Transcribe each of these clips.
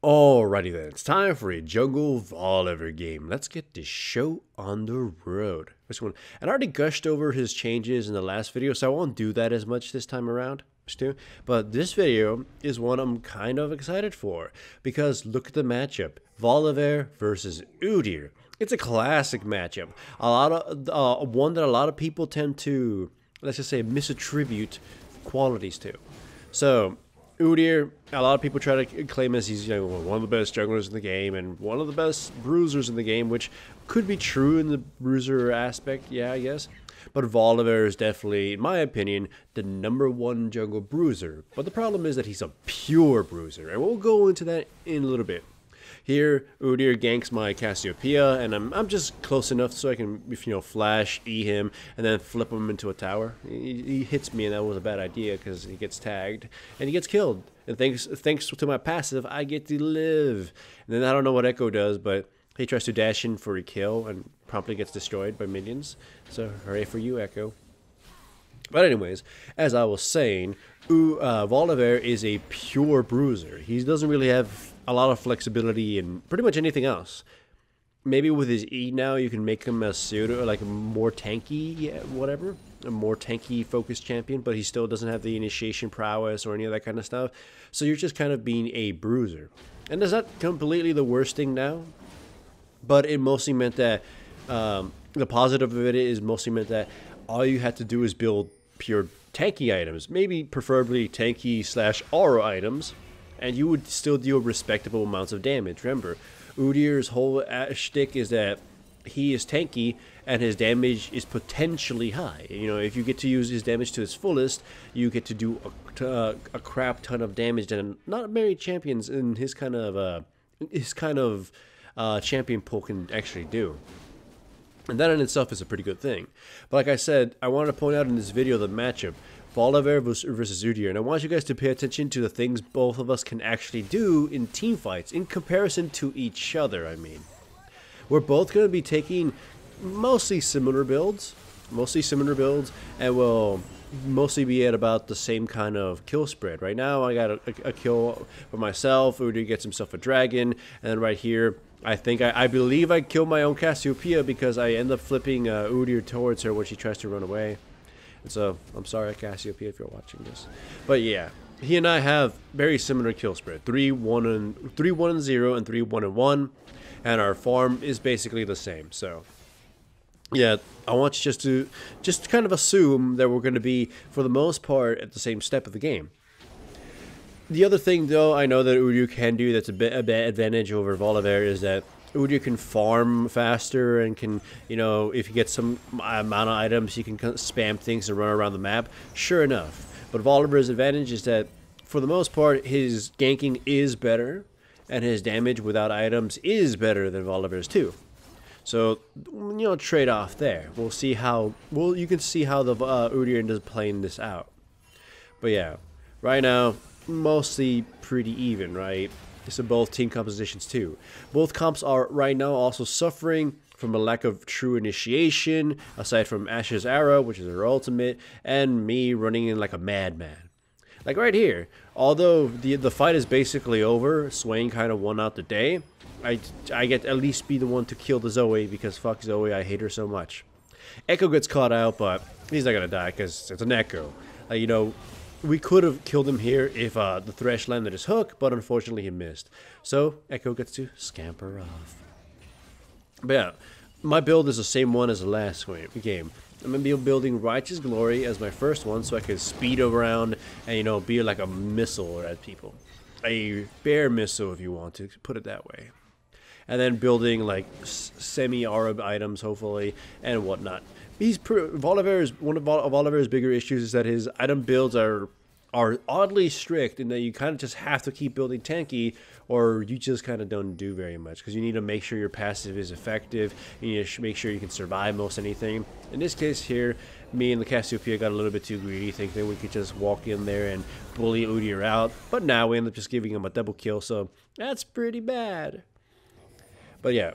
Alrighty then, it's time for a jungle Volibear game. Let's get this show on the road. First one, and I already gushed over his changes in the last video, so I won't do that as much this time around. But this video is one I'm kind of excited for, because look at the matchup. Volibear versus Udyr. It's a classic matchup. One that a lot of people tend to, let's just say, misattribute qualities to. So, Udyr, a lot of people try to claim as he's one of the best jugglers in the game and one of the best bruisers in the game, which could be true in the bruiser aspect, yeah, I guess. But Volibear is definitely, in my opinion, the #1 jungle bruiser. But the problem is that he's a pure bruiser, and we'll go into that in a little bit. Here, Udyr ganks my Cassiopeia, and I'm just close enough so I can, flash, E him, and then flip him into a tower. He hits me, and that was a bad idea because he gets tagged, and he gets killed. And thanks to my passive, I get to live. And then I don't know what Echo does, but he tries to dash in for a kill and promptly gets destroyed by minions. So hooray for you, Echo. But anyways, as I was saying, Volibear is a pure bruiser. He doesn't really have a lot of flexibility in pretty much anything else. Maybe with his E now, you can make him a pseudo, like a more tanky, whatever. A more tanky focused champion, but he still doesn't have the initiation prowess or any of that kind of stuff. So you're just kind of being a bruiser. And that's not completely the worst thing now, but it mostly meant that, the positive of it is mostly meant that all you had to do is build pure tanky items, maybe preferably tanky / aura items, and you would still deal respectable amounts of damage. Remember, Udyr's whole shtick is that he is tanky and his damage is potentially high. If you get to use his damage to its fullest, you get to do a crap ton of damage that not many champions in his kind of champion pool can actually do. And that in itself is a pretty good thing. But like I said, I wanted to point out in this video the matchup, Volibear versus Udyr, and I want you guys to pay attention to the things both of us can actually do in team fights, in comparison to each other, I mean. We're both going to be taking mostly similar builds, and we'll mostly be at about the same kind of kill spread. Right now, I got a kill for myself, Udyr gets himself a dragon, and then right here, I believe I killed my own Cassiopeia because I end up flipping Udyr towards her when she tries to run away. And so, I'm sorry, Cassiopeia, if you're watching this. But yeah, he and I have very similar kill spread. 3-1-0 and 3-1-1. And our farm is basically the same. So, yeah, I want you just to kind of assume that we're going to be, for the most part, at the same step of the game. The other thing, though, I know that Udyr can do that's a bit advantage over Volibear is that Udyr can farm faster and can, if you get some amount of items, he can spam things and run around the map. Sure enough. But Volibear's advantage is that, for the most part, his ganking is better, and his damage without items is better than Volibear's too. So, trade-off there. We'll see how, you can see how the Udyr is playing this out. But yeah, right now, mostly pretty even, right? So both team compositions too. Both comps are right now also suffering from a lack of true initiation, aside from Ashe's Arrow, which is her ultimate, and me running in like a madman. Like right here, although the fight is basically over, Swain kind of won out the day, I get at least be the one to kill the Zoe because fuck Zoe, I hate her so much. Echo gets caught out, but he's not gonna die because it's an Echo. We could have killed him here if the Thresh landed his hook, but unfortunately he missed. So, Echo gets to scamper off. But yeah, my build is the same one as the last game. I'm going to be building Righteous Glory as my first one so I can speed around and, be like a missile at people. A bear missile, if you want to put it that way. And then building like semi-Aura items, hopefully, and whatnot. Volibear's one of Volibear's bigger issues is that his item builds are oddly strict in that you kind of just have to keep building tanky, or you just kind of don't do very much because you need to make sure your passive is effective. You need to make sure you can survive most anything. In this case here, me and the Cassiopeia got a little bit too greedy, thinking we could just walk in there and bully Udyr out. But now we end up just giving him a double kill, so that's pretty bad. But yeah.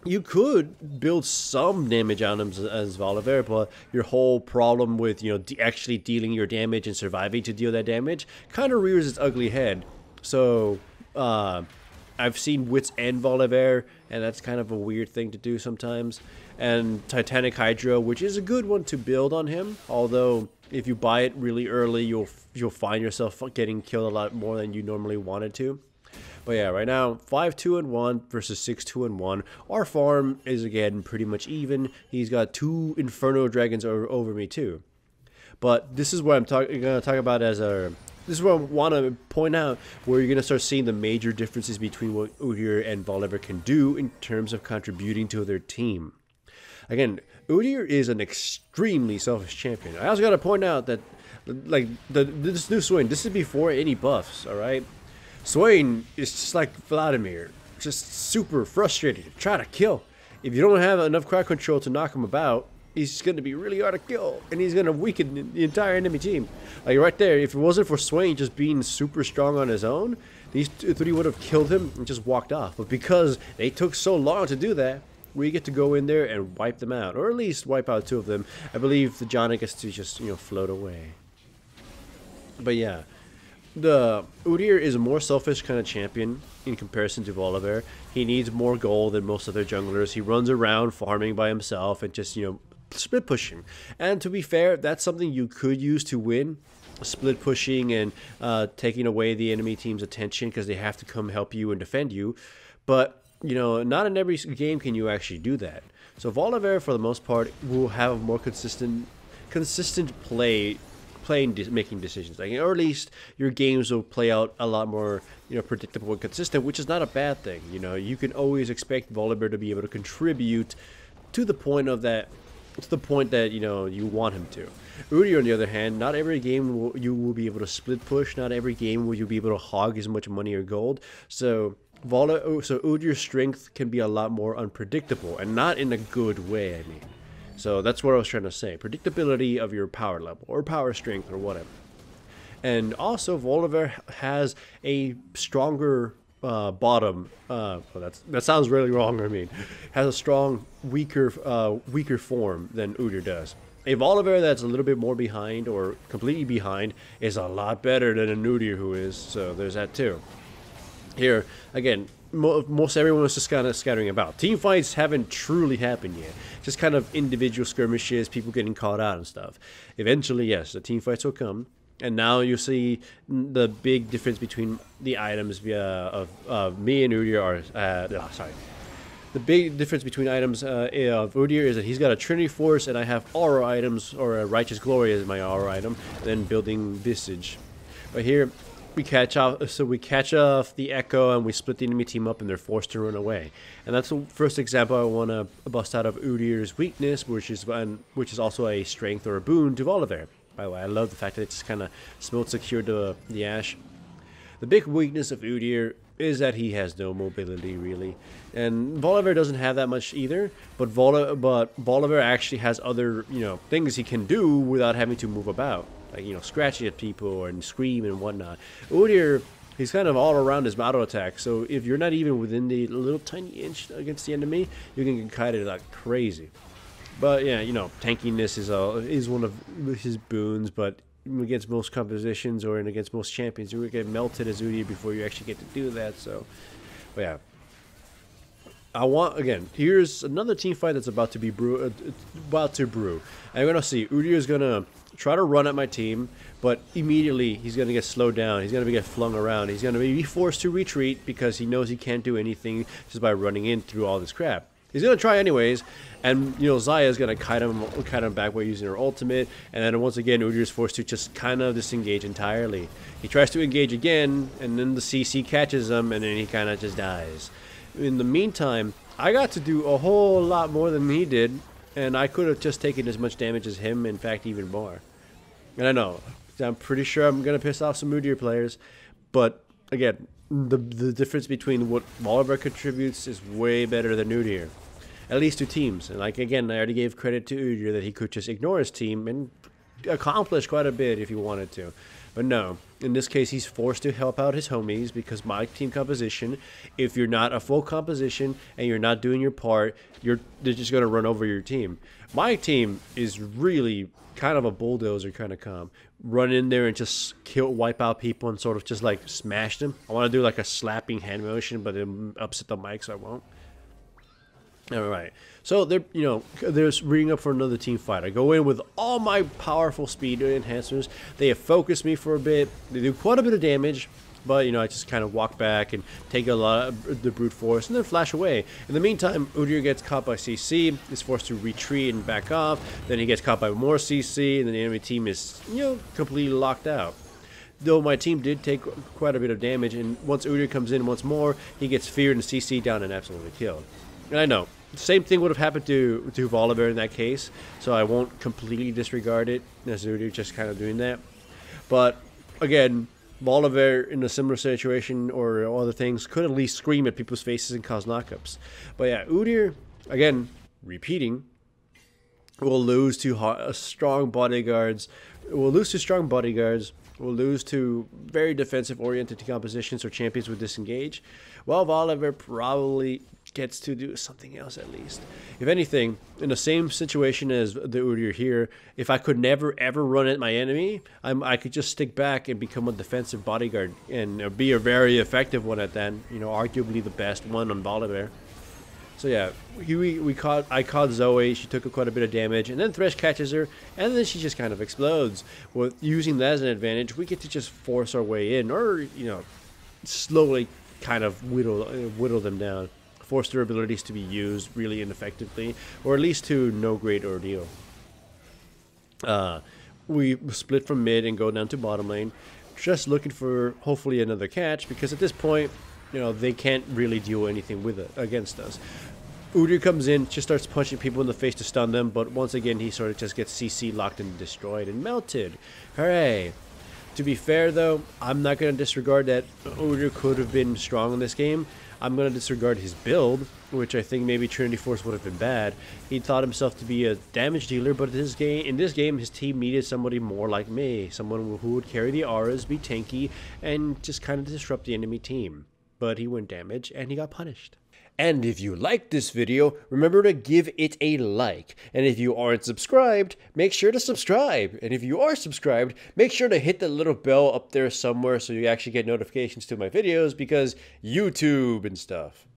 You could build some damage on him as Volibear, but your whole problem with, actually dealing your damage and surviving to deal that damage kind of rears its ugly head. So I've seen Wits and Volibear, and that's kind of a weird thing to do sometimes. And Titanic Hydra, which is a good one to build on him, although if you buy it really early, you'll find yourself getting killed a lot more than you normally wanted to. But yeah, right now 5-2-1 versus 6-2-1. Our farm is again pretty much even. He's got 2 Inferno Dragons over me too. But this is what I'm going to talk about as a. This is what I want to point out, where you're going to start seeing the major differences between what Udyr and Volibear can do in terms of contributing to their team. Again, Udyr is an extremely selfish champion. I also got to point out that, like, this new Swain, this is before any buffs, alright? Swain is just like Vladimir, just super frustrated, try to kill. If you don't have enough crowd control to knock him about, he's going to be really hard to kill, and he's going to weaken the entire enemy team. Like right there, if it wasn't for Swain just being super strong on his own, these 3 would have killed him and just walked off. But because they took so long to do that, we get to go in there and wipe them out, or at least wipe out 2 of them. I believe the Johnny gets to just, float away. But yeah, the Udyr is a more selfish kind of champion in comparison to Volibear. He needs more gold than most other junglers. He runs around farming by himself and just, split pushing. And to be fair, that's something you could use to win. Split pushing and taking away the enemy team's attention because they have to come help you and defend you. But, not in every game can you actually do that. So Volibear, for the most part, will have a more consistent making decisions, or at least your games will play out a lot more predictable and consistent, which is not a bad thing. You can always expect Volibear to be able to contribute to the point that you want him to. Udyr, on the other hand, not every game you will be able to split push. Not every game will you be able to hog as much money or gold. So Udyr's strength can be a lot more unpredictable, and not in a good way, I mean. So that's what I was trying to say. Predictability of your power level, or power strength, or whatever. And also, Volibear has a stronger bottom. Well, that sounds really wrong, I mean. Has a strong, weaker form than Udyr does. A Volibear that's a little bit more behind, or completely behind, is a lot better than an Udyr who is. So there's that too. Here, again, most everyone was just kind of scattering about. Team fights haven't truly happened yet. Just kind of individual skirmishes, people getting caught out and stuff. Eventually, yes, the team fights will come. And now you see the big difference between the items of me and Udyr are... The big difference between items of Udyr is that he's got a Trinity Force, and I have aura items, or a Righteous Glory as my aura item, then building Visage. But here, we catch off the Echo, and we split the enemy team up, and they're forced to run away. And that's the first example I want to bust out of Udyr's weakness, which is also a strength or a boon to Volibear. By the way, I love the fact that it's kind of smote secured to the Ash. The big weakness of Udyr is that he has no mobility, really. And Volibear doesn't have that much either, but Volibear actually has other, things he can do without having to move about. Like, scratching at people and scream and whatnot. Udyr, he's kind of all around his auto attack, so if you're not even within the little tiny inch against the enemy, you can get kited like crazy. But yeah, tankiness is one of his boons, but against most compositions or against most champions, you will get melted as Udyr before you actually get to do that. So, but yeah. Here's another team fight that's about to brew. I'm gonna see Udyr is gonna try to run at my team, but immediately he's gonna get slowed down. He's gonna get flung around. He's gonna be forced to retreat because he knows he can't do anything just by running in through all this crap. He's gonna try anyways, and Xayah is gonna kite him back by using her ultimate, and then once again Udyr is forced to just kind of disengage entirely. He tries to engage again, and then the CC catches him, and then he kind of just dies. In the meantime, I got to do a whole lot more than he did, and I could have just taken as much damage as him, in fact even more. And I know, I'm pretty sure I'm gonna piss off some Udyr players, but again, the difference between what Volibear contributes is way better than Udyr. At least to teams. And like, again, I already gave credit to Udyr that he could just ignore his team and accomplish quite a bit if he wanted to. But no, In this case, he's forced to help out his homies because my team composition, if you're not a full composition and you're not doing your part, they're just going to run over your team. My team is really kind of a bulldozer kind of comp. Run in there and just wipe out people and sort of just like smash them. I want to do like a slapping hand motion, but it upset the mic, so I won't. All right, so they're ringing up for another team fight. I go in with all my powerful speed enhancers. They have focused me for a bit. They do quite a bit of damage, but I just kind of walk back and take a lot of the brute force and then flash away. In the meantime, Udyr gets caught by CC, is forced to retreat and back off. Then he gets caught by more CC, and then the enemy team is completely locked out. Though my team did take quite a bit of damage, and once Udyr comes in once more, he gets feared and CC down and absolutely killed. And I know. Same thing would have happened to Volibear in that case, so I won't completely disregard it as Udyr just kind of doing that. But again, Volibear in a similar situation or other things could at least scream at people's faces and cause knockups. But yeah, Udyr, again, repeating, will lose to strong bodyguards. Will lose to strong bodyguards. Will lose to very defensive-oriented compositions or champions with disengage. While Volibear probably gets to do something else at least. If anything, in the same situation as the Udyr here, if I could never ever run at my enemy, I could just stick back and become a defensive bodyguard and be a very effective one at that. Arguably the best one on Volibear. So yeah, I caught Zoe. She took quite a bit of damage, and then Thresh catches her, and then she just kind of explodes. With using that as an advantage, we get to just force our way in, or slowly kind of whittle them down, force their abilities to be used really ineffectively, or at least to no great ordeal. We split from mid and go down to bottom lane, just looking for hopefully another catch, because at this point, they can't really do anything with it against us. Udyr comes in, just starts punching people in the face to stun them, but once again he sort of just gets CC locked and destroyed and melted. Hooray! To be fair though, I'm not going to disregard that Udyr could have been strong in this game. I'm going to disregard his build, which I think maybe Trinity Force would have been bad. He thought himself to be a damage dealer, but in this game his team needed somebody more like me, someone who would carry the auras, be tanky, and just kind of disrupt the enemy team. But he went damage and he got punished. And if you liked this video, remember to give it a like. And if you aren't subscribed, make sure to subscribe. And if you are subscribed, make sure to hit the little bell up there somewhere so you actually get notifications to my videos, because YouTube and stuff.